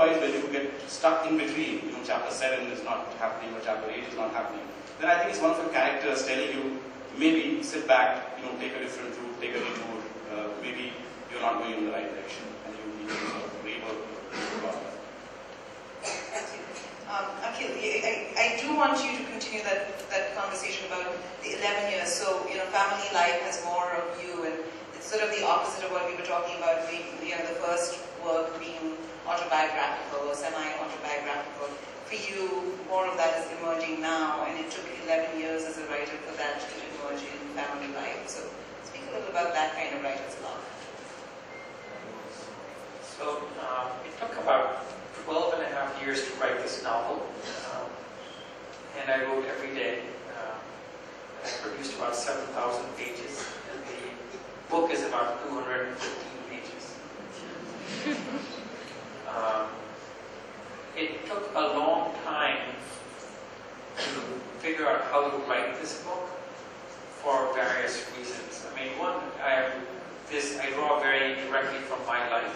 otherwise, when you get stuck in between, chapter 7 is not happening or chapter 8 is not happening, then I think it's one of the characters telling you, maybe sit back, take a different route, take a detour, maybe you're not going in the right direction, and you need to sort of rework your process. Akhil, I do want you to continue that conversation about the 11 years. So, family life has more of you, and it's sort of the opposite of what we were talking about, the first work being autobiographical or semi-autobiographical. For you, more of that is emerging now, and it took 11 years as a writer for that to emerge in family life. So, speak a little about that kind of writer's block. So, it took about 12 and a half years to write this novel, and I wrote every day. I produced about 7,000 pages, and the book is about 215 pages. It took a long time to figure out how to write this book for various reasons. I mean, one, I draw very directly from my life.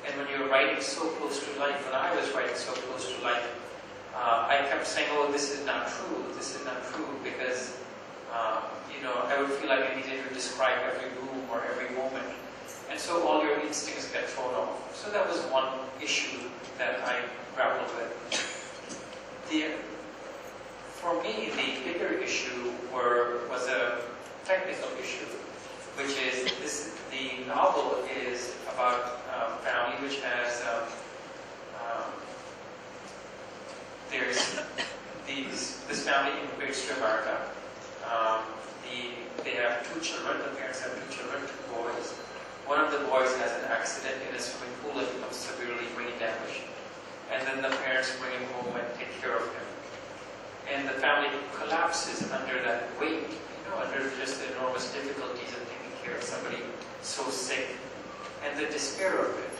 And when you're writing so close to life, when I was writing so close to life, I kept saying, oh, this is not true, because, I would feel like I needed to describe every room or every moment. And so all your instincts get thrown off. So that was one issue that I grappled with. For me, the bigger issue was a technical issue, which is the novel is about a family which has this family immigrates to America. They have 2 children. The parents have 2 children, 2 boys. One of the boys has an accident in a swimming pool and becomes severely brain damaged. And then the parents bring him home and take care of him. And the family collapses under that weight, under just the enormous difficulties of taking care of somebody so sick, and the despair of it.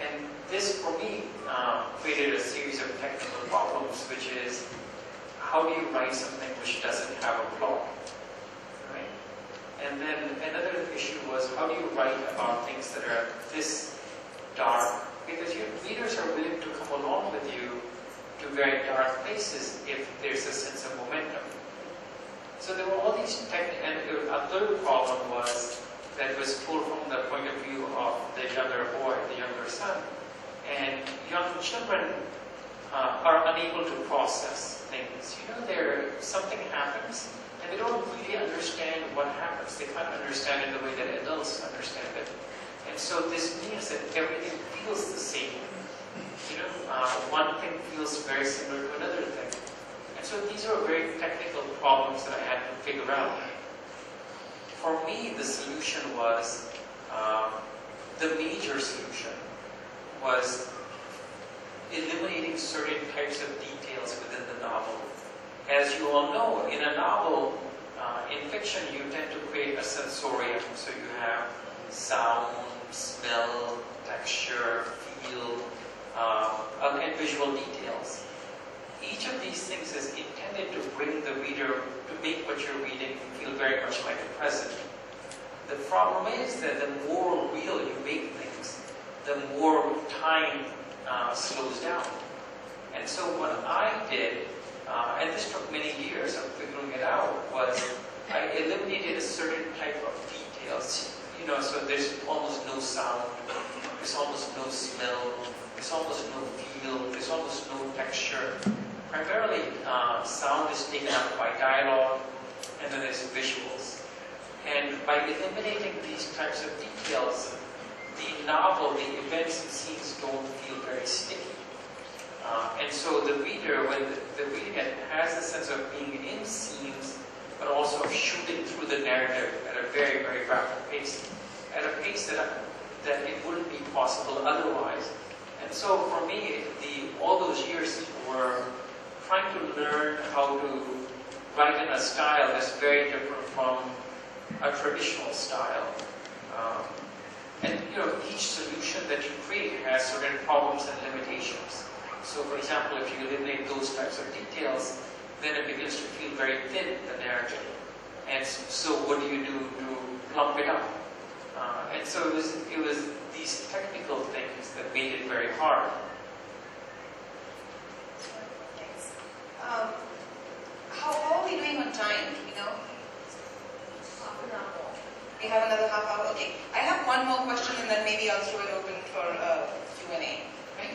And this, for me, created a series of technical problems, which is, how do you write something which doesn't have a plot? Right? And then another issue was, how do you write about things that are this dark? Because your readers are willing to come along with you to very dark places if there's a sense of momentum. So there were all these and a third problem was that was pulled from the point of view of the younger boy, the younger son. And young children are unable to process things. Something happens, and they don't really understand what happens. They can't understand it the way that adults understand it. And so this means that everything feels the same. One thing feels very similar to another thing. And so these are very technical problems that I had to figure out. For me, the solution was, the major solution was eliminating certain types of details within the novel. As you all know, in a novel, in fiction, you tend to create a sensorium. So you have sound, smell, texture, feel, and visual details. Each of these things is intended to bring the reader, to make what you're reading feel very much like the present. The problem is that the more real you make things, the more time slows down. And so what I did, and this took many years of figuring it out, was I eliminated a certain type of details. So there's almost no sound, there's almost no smell, there's almost no feel, there's almost no texture. Primarily, sound is taken up by dialogue, and then there's visuals. And by eliminating these types of details, the novel, the events and scenes don't feel very sticky. And so the reader, when the reading it, has the sense of being in scenes, but also of shooting through the narrative at a very, very rapid pace, at a pace that it wouldn't be possible otherwise. And so for me, all those years were trying to learn how to write in a style that's very different from a traditional style. And each solution that you create has certain problems and limitations. So for example, if you eliminate those types of details, then it begins to feel very thin, the narrative. And so what do you do to plump it up? And so it was these technical things that made it very hard. We have another half hour. Okay, I have one more question, and then maybe I'll throw it open for Q&A. Right?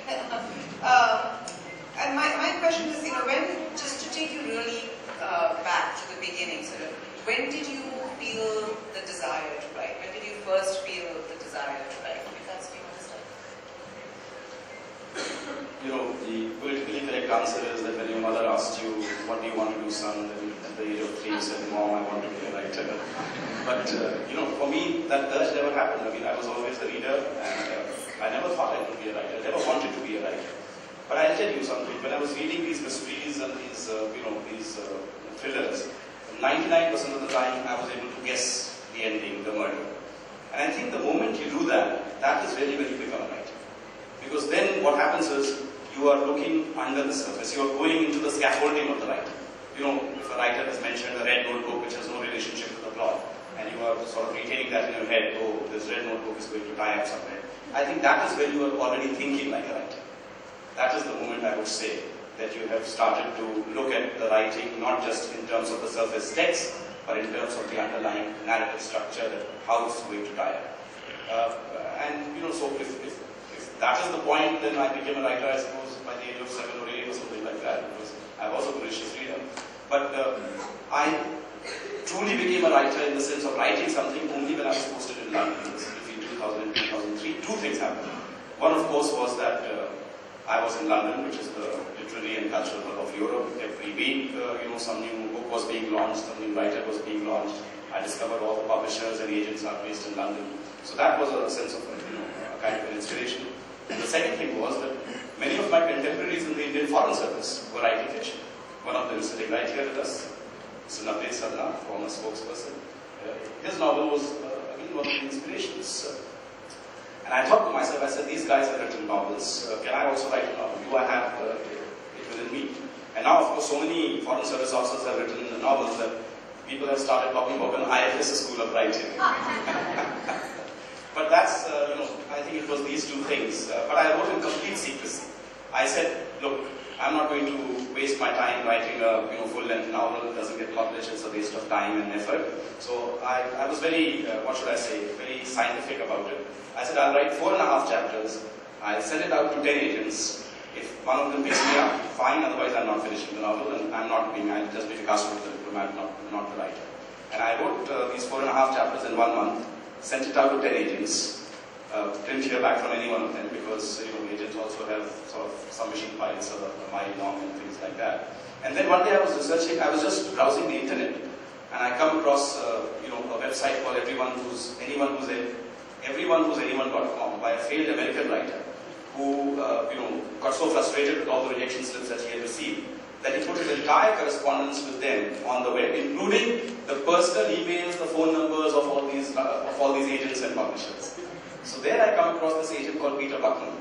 And my question is, just to take you really back to the beginning, sort of, when did you feel the desire to write? When did you first feel the desire to write? Because do you want to start? The politically correct answer is that when your mother asked you, what do you want to do, son, then at the age of 3 you said, Mom, I want to be a writer. But, for me, that urge never happened. I mean, I was always a reader, and I never thought I could be a writer. I never wanted to be a writer. But I'll tell you something. When I was reading these mysteries and these thrillers, 99% of the time I was able to guess the ending, the murder. And I think the moment you do that, that is really when you become a writer. Because then what happens is, you are looking under the surface. You are going into the scaffolding of the writer. If a writer has mentioned a red notebook which has no relationship to the plot, and you are sort of retaining that in your head, oh, this red notebook is going to tie up somewhere. I think that is when you are already thinking like a writer. That is the moment I would say that you have started to look at the writing, not just in terms of the surface text, but in terms of the underlying narrative structure, that how it's going to tie up. So if that is the point, then I became a writer, I suppose, by the age of 7 or 8 or something like that, because I was a voracious reader. But I truly became a writer in the sense of writing something only when I was posted in London. Between 2000 and 2003, 2 things happened. One, of course, was that I was in London, which is the literary and cultural hub of Europe. Every week, some new book was being launched, some new writer was being launched. I discovered all the publishers and agents are based in London. So that was a sense of, a kind of an inspiration. And the second thing was that many of my contemporaries in the Indian Foreign Service were writing fiction. One of them is sitting right here with us, Mr. Navdeep Sadna, former spokesperson. His novel was, one of the inspirations. And I thought to myself, I said, these guys have written novels. Can I also write a novel? Do I have it within me? And now, of course, so many Foreign Service officers have written novels that people have started talking about an IFS school of writing. But that's, I think it was these 2 things. But I wrote in complete secrecy. I said, look, I'm not going to waste my time writing a full-length novel. It doesn't get published. It's a waste of time and effort. So I was very, very scientific about it. I said, I'll write 4.5 chapters. I'll send it out to 10 agents. If one of them picks me up, fine. Otherwise, I'm not finishing the novel, and I'll just be the customer, the diplomat, not the writer. And I wrote these 4.5 chapters in 1 month. Sent it out to 10 agents. Didn't hear back from any one of them because agents also have sort of submission files of a mile long and things like that. And then one day I was researching, I was just browsing the internet, and I come across a website called everyone.com by a failed American writer who got so frustrated with all the rejection slips that he had received that he put his entire correspondence with them on the web, including the personal emails, the phone numbers of all these agents and publishers. So there I come across this agent called Peter Buckman,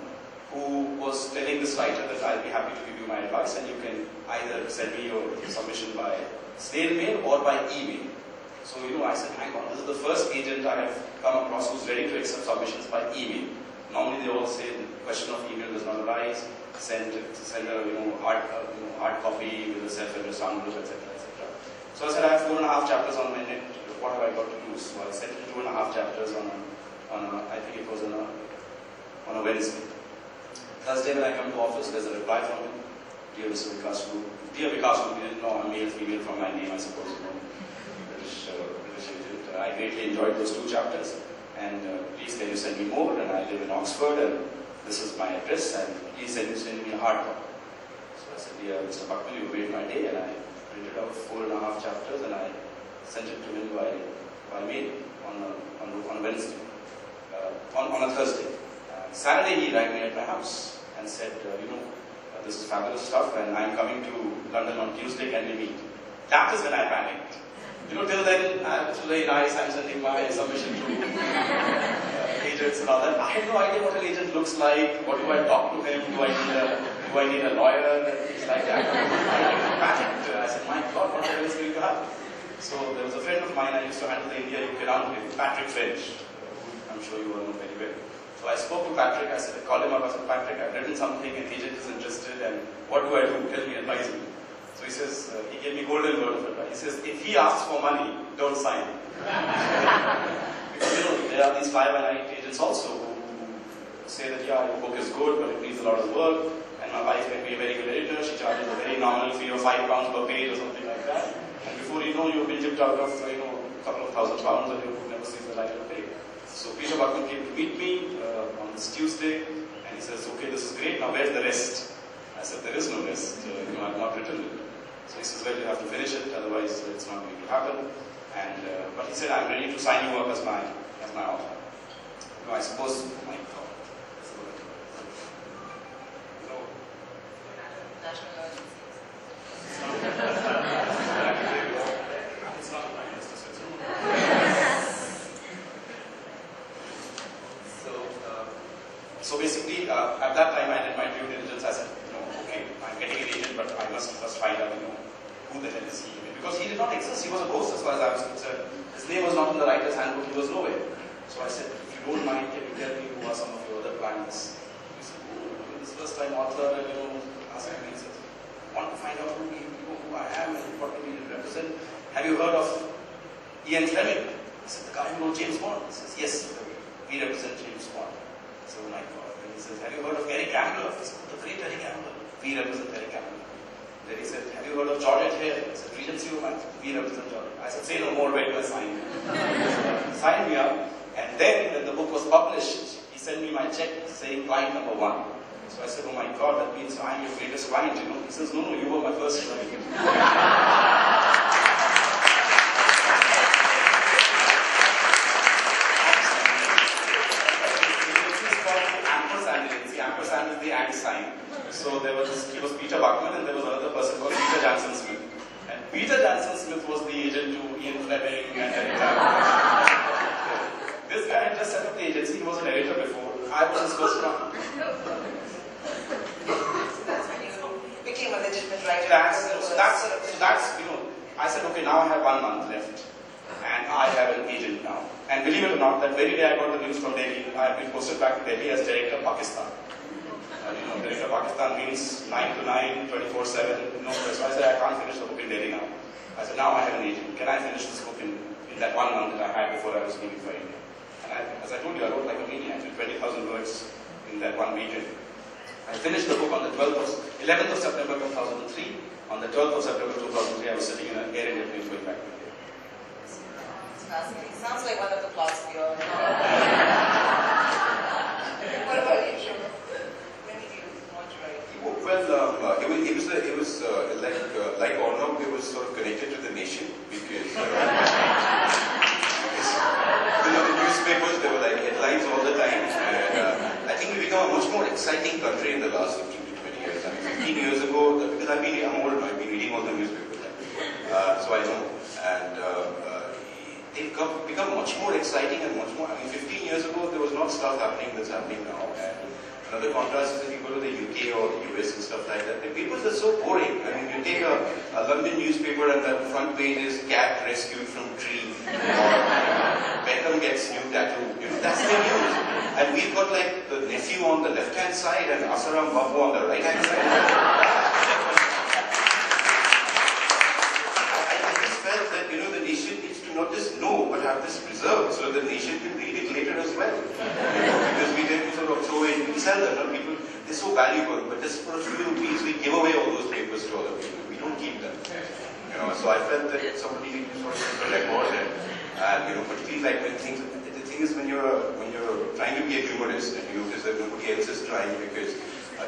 who was telling this writer that I'll be happy to give you my advice, and you can either send me your submission by snail mail or by email. So I said, hang on, this is the first agent I have come across who's ready to accept submissions by email. Normally they all say the question of email does not arise. Send a hard copy with a self-addressed envelope, etc., etc. So I said, I have 4.5 chapters on my net. What have I got to do? So I sent 2.5 chapters I think it was on a Wednesday. Thursday when I come to office, there's a reply from him. Dear Mr. Vikas Group. Dear Vikas Group, you didn't know I'm male, female from my name, I suppose. British agent. I greatly enjoyed those 2 chapters. And please can you send me more? And I live in Oxford, and this is my address, and please send me a hard copy. So I said, dear Mr. Buckman, you made my day, and I printed out 4.5 chapters, and I sent it to him by mail on Wednesday, on a Thursday. Saturday he rang me at my house and said, this is fabulous stuff, and I'm coming to London on Tuesday, can we meet? That is when I panicked. Till then, it's very nice, I'm sending my submission to agents and all that. I had no idea what an agent looks like, what do I talk to him, do I need a lawyer, and things like that. I panicked. I said, my God, what the hell is going to happen? So there was a friend of mine, I used to handle the India-UK round with, Patrick French, who I'm sure you all know very well. So I spoke to Patrick, I said, I called him up, I said, Patrick, I've written something, an agent is interested, and what do I do? Tell me, advise me. So he says, he gave me golden word of advice. He says, if he asks for money, don't sign. Because, there are these fly-by-night agents also who say that, yeah, your book is good, but it needs a lot of work, and my wife can be a very good editor, she charges a very nominal fee of £5 per page or something like that, and before you know, you've been chipped out of, a couple of £1,000 and you never see the light of day. So Peter Buckman came to meet me on this Tuesday, and he says, okay, this is great, now where's the rest? I said, there is no rest, I've not written it. So he says, well, you have to finish it, otherwise it's not going to happen. And but he said, I'm ready to sign you up as my author. I suppose, oh my God. National emergency. It's not my Mr. So basically, at that time I did my due diligence. I said, okay, I'm getting an agent, but I must first find out, who the hell is he? Because he did not exist. He was a ghost as far as I was concerned. His name was not in the writer's handbook. He was nowhere. So I said, if you don't mind, can you tell me who are some of your other clients? He said, this first-time author, asking me, he says, I want to find out who I am and what do we represent. Have you heard of Ian Fleming? I said, the guy who wrote James Bond. He says, yes, we represent James Bond. So, my God. Then he says, have you heard of Eric Ambler? I said, the great Eric Ambler. We represent Eric Ambler. Then he said, have you heard of Georgette Hare? I said, Regency Woman. We represent Georgette. I said, say no more, wait till I sign you. Sign me up. And then, when the book was published, he sent me my check saying client number 1. So I said, oh my God, that means I'm your greatest client, He says, no, you were my first client. Ampersand is the and sign. So there was he was Peter Buckman, and there was another person called Peter Jansen Smith. And Peter Jansen Smith was the agent to Ian Fleming and Eric Ambler. This guy had just set up the agency. He was an editor before. I was his first client. That's when you became a legitimate writer. So that's I said, okay, now I have 1 month left. And I have an agent now. And believe it or not, that very day I got the news from Delhi. I have been posted back to Delhi as Director Pakistan. Director Pakistan means 9 to 9, 24/7, no stress. So I said, I can't finish the book in Delhi now. I said, now I have an agent. Can I finish this book in that 1 month that I had before I was leaving for India? And as I told you, I wrote like a maniac, 20,000 words in that 1 weekend. I finished the book on the 11th of September 2003. On the 12th of September 2003, I was sitting in an Air India plane going back to India. It's fascinating. Sounds like one of the plots of your... What about you, Shiva? When did you want to write? Well, it was like Arnab, it was sort of connected to the nation because the newspapers, there were like headlines all the time, and I think we become a much more exciting country in the last 15 to 20 years. I mean, 15 years ago, because I'm old now, I've been reading all the newspapers, so I know, and they've become much more exciting and much more. I mean, 15 years ago, there was not stuff happening that's happening now. And another contrast is if you go to the UK or the US and stuff like that, the papers are so boring. I mean, you take a London newspaper and the front page is cat rescued from tree, or Beckham gets new tattoo. That's the news. And we've got like the nephew on the left-hand side and Asaram Babu on the right-hand side. I just felt that, the nation needs to not just know, but have this preserved so the nation can read it later as well. Because we tend to sort of throw in, we sell them, people, they're so valuable, but just for a few rupees, we give away all those papers to other people. We don't keep them. So I felt that somebody needed to sort of keep a record and particularly like when things, the thing is when you're trying to be a humorist and you notice that nobody else is trying because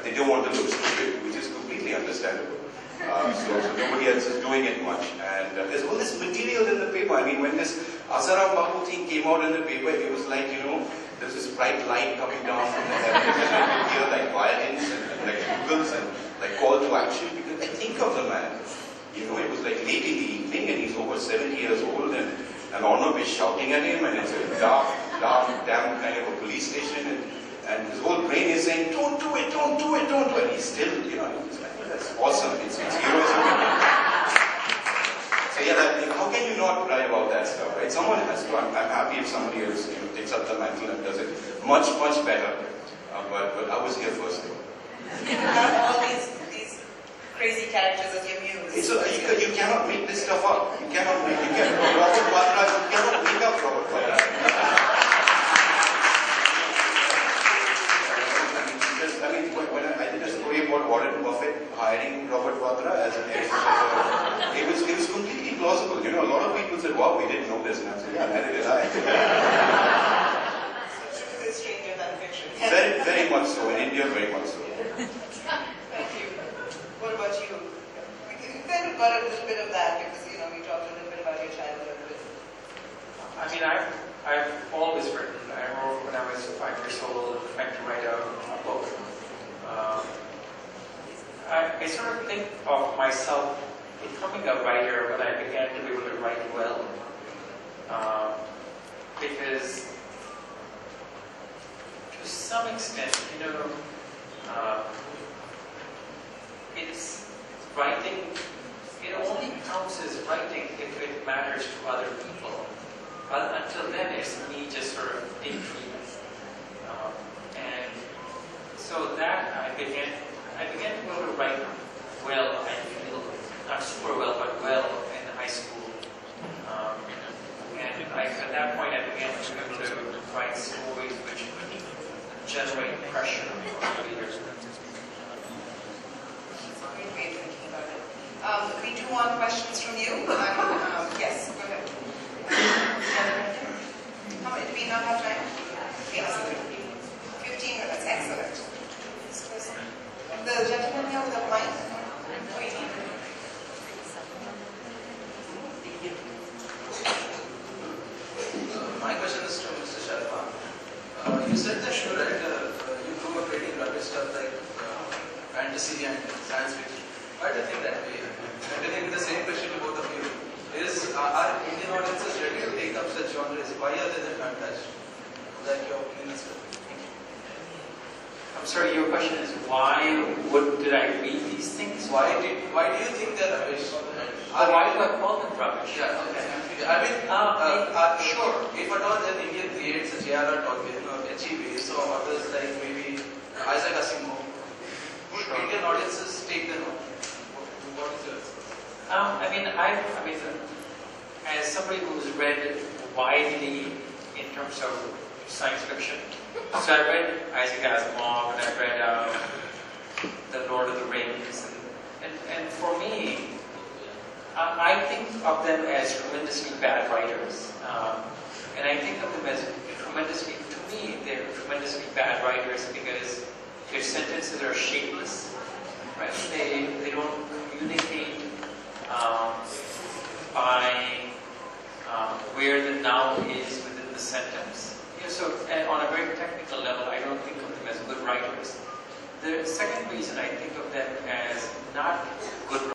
they don't want to look stupid, which is completely understandable. So nobody else is doing it much. And there's all this material in the paper. I mean, when this Asaram Babu thing came out in the paper, it was like, there's this bright light coming down from the heavens and you hear like violins and like bugles and like call to action. Because I think of the man, it was like late in the evening and he's over 70 years old and Arnab is shouting at him and it's a dark, damn kind of a police station and his whole brain is saying, don't do it, don't do it, don't do it. And he's still, he's like, that's awesome, it's heroism. So yeah, how can you not write about that stuff, right? Someone has to. I'm happy if somebody else takes up the mantle and does it much, much better. But I was here first. You have all these crazy characters as your muse. So you cannot make this stuff up. You cannot make up Robert Waldron. think when I did a story about Warren Buffett hiring Robert Watra as an it was completely plausible. You know, a lot of people said, "Wow, we didn't know this." And I said, "Yeah, neither did I." So truth is stranger than fiction. Very, very much so. In India, very much so. Thank you. What about you? You kind of got a little bit of that because, you know, we talked a little bit about your childhood. I mean, I've always written. I remember when I was 5 years old, trying to write a book. I sort of think of myself becoming a writer when I began to be able to write well. Because to some extent, you know, it's writing, it only counts as writing if it matters to other people. But until then, it's me just sort of daydreaming. And so that I began to be able to write well, I feel, not super well, but well in high school. And at that point, I began to be able to write stories which generate pressure on the readers. Great way of thinking about it. We do want questions from you. Yes, go ahead. How many? Do we not have time? Yes. 15 minutes. Excellent. The gentleman here with the mic. My question is to Mr. Sharma. You said that you grew up reading a lot of stuff like fantasy and science fiction. Why do you think that way? And I think the same question to both of you is: are Indian audiences ready to take up such genres? Why are they then untouched? Like your opinion is. I'm sorry, your question is why did I read these things? Why do you think they're rubbish? Why do I call them rubbish? Yeah, okay. I mean, sure. If at all then India creates a J.R.R. Tolkien or H.E. so others like maybe Isaac Asimov, would Indian audiences take them up? What is yours? I mean, as somebody who's read widely in terms of science fiction, so I read Isaac Asimov and I read The Lord of the Rings, and for me, I think of them as tremendously bad writers, and I think of them as tremendously, to me, they're tremendously bad writers because their sentences are shapeless, right? They don't communicate by where the noun is within the sentence. So on a very technical level, I don't think of them as good writers. The second reason I think of them as not good